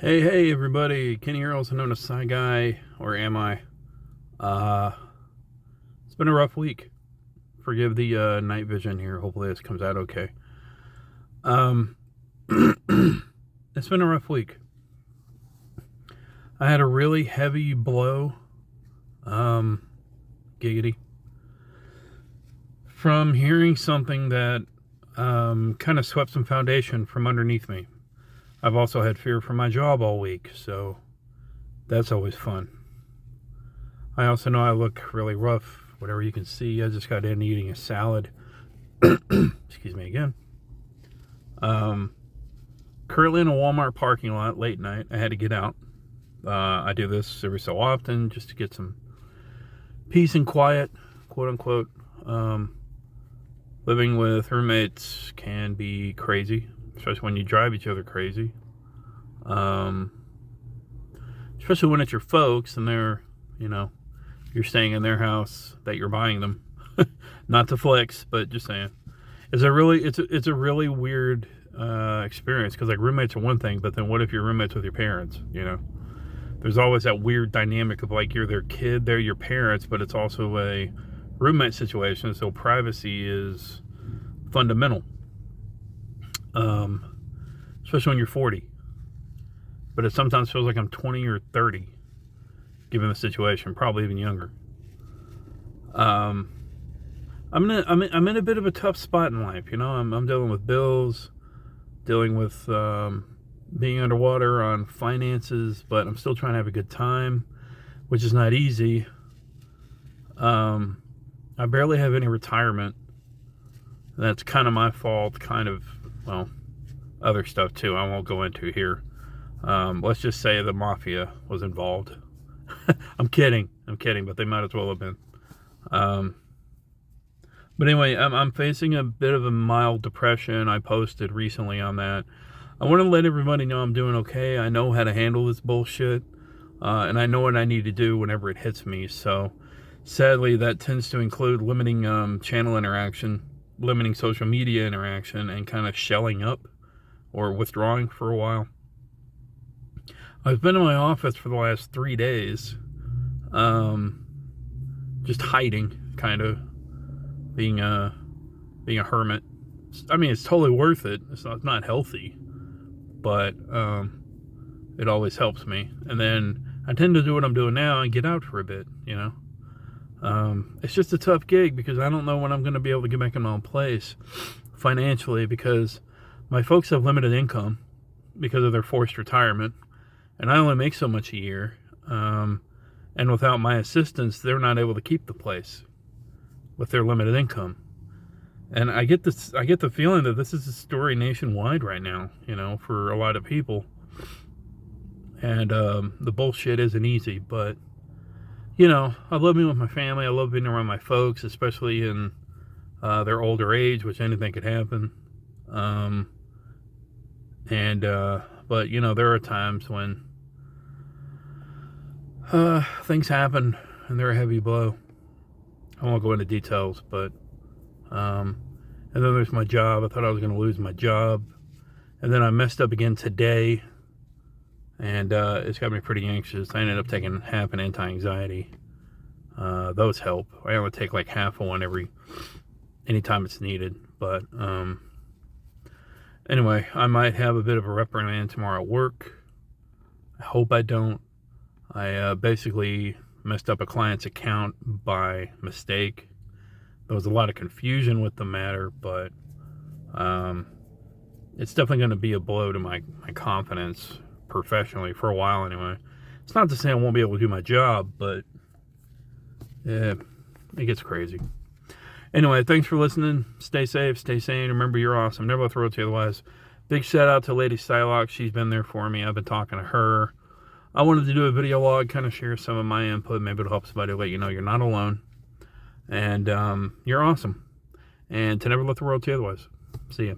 Hey, everybody. Kenny here, also known as Psyguy, or am I? It's been a rough week. Forgive the night vision here. Hopefully this comes out okay. It's been a rough week. I had a really heavy blow, giggity, from hearing something that kind of swept some foundation from underneath me. I've also had fear for my job all week, so that's always fun. I also know I look really rough, whatever you can see. I just got in eating a salad. Excuse me again. Currently in a Walmart parking lot late night. I had to get out. I do this every so often just to get some peace and quiet, quote unquote. Living with roommates can be crazy, especially when you drive each other crazy. Especially when it's your folks and they're, you're staying in their house that you're buying them. Not to flex, but just saying. It's a really weird experience, because like roommates are one thing, but then what if you're roommates with your parents? There's always that weird dynamic of like you're their kid, they're your parents, but it's also a roommate situation, so privacy is fundamental. Especially when you're 40. But it sometimes feels like I'm 20 or 30, given the situation, probably even younger. I'm in a bit of a tough spot in life, I'm dealing with bills, dealing with being underwater on finances, but I'm still trying to have a good time, which is not easy. I barely have any retirement. That's kind of my fault, other stuff too I won't go into here. Let's just say the mafia was involved. I'm kidding, but they might as well have been. But anyway, I'm facing a bit of a mild depression. I posted recently on that. I want to let everybody know I'm doing okay. I know how to handle this bullshit, and I know what I need to do whenever it hits me. So sadly, that tends to include limiting channel interaction, limiting social media interaction, and kind of shelling up or withdrawing for a while. I've been in my office for the last 3 days, just hiding, kind of, being a hermit. I mean, it's totally worth it. It's not healthy, but it always helps me. And then I tend to do what I'm doing now and get out for a bit, It's just a tough gig because I don't know when I'm going to be able to get back in my own place financially, because my folks have limited income because of their forced retirement, and I only make so much a year. And without my assistance, they're not able to keep the place with their limited income. And I get the feeling that this is a story nationwide right now, for a lot of people. And the bullshit isn't easy, but I love being with my family. I love being around my folks, especially in their older age, which anything could happen. But there are times when things happen and they're a heavy blow. I won't go into details, but and then there's my job. I thought I was going to lose my job, and then I messed up again today, and it's got me pretty anxious. I ended up taking half an anti-anxiety. Those help. I only take like half of one anytime it's needed. But anyway, I might have a bit of a reprimand tomorrow at work. I hope I don't. I basically messed up a client's account by mistake. There was a lot of confusion with the matter, but it's definitely going to be a blow to my confidence professionally for a while anyway. It's not to say I won't be able to do my job, but it gets crazy. Anyway, thanks for listening. Stay safe, stay sane. Remember, you're awesome. Never throw it to you otherwise. Big shout out to Lady Psylocke. She's been there for me. I've been talking to her. I wanted to do a video log, kind of share some of my input. Maybe it'll help somebody let you know you're not alone. And you're awesome. And to never let the world tell you otherwise. See ya.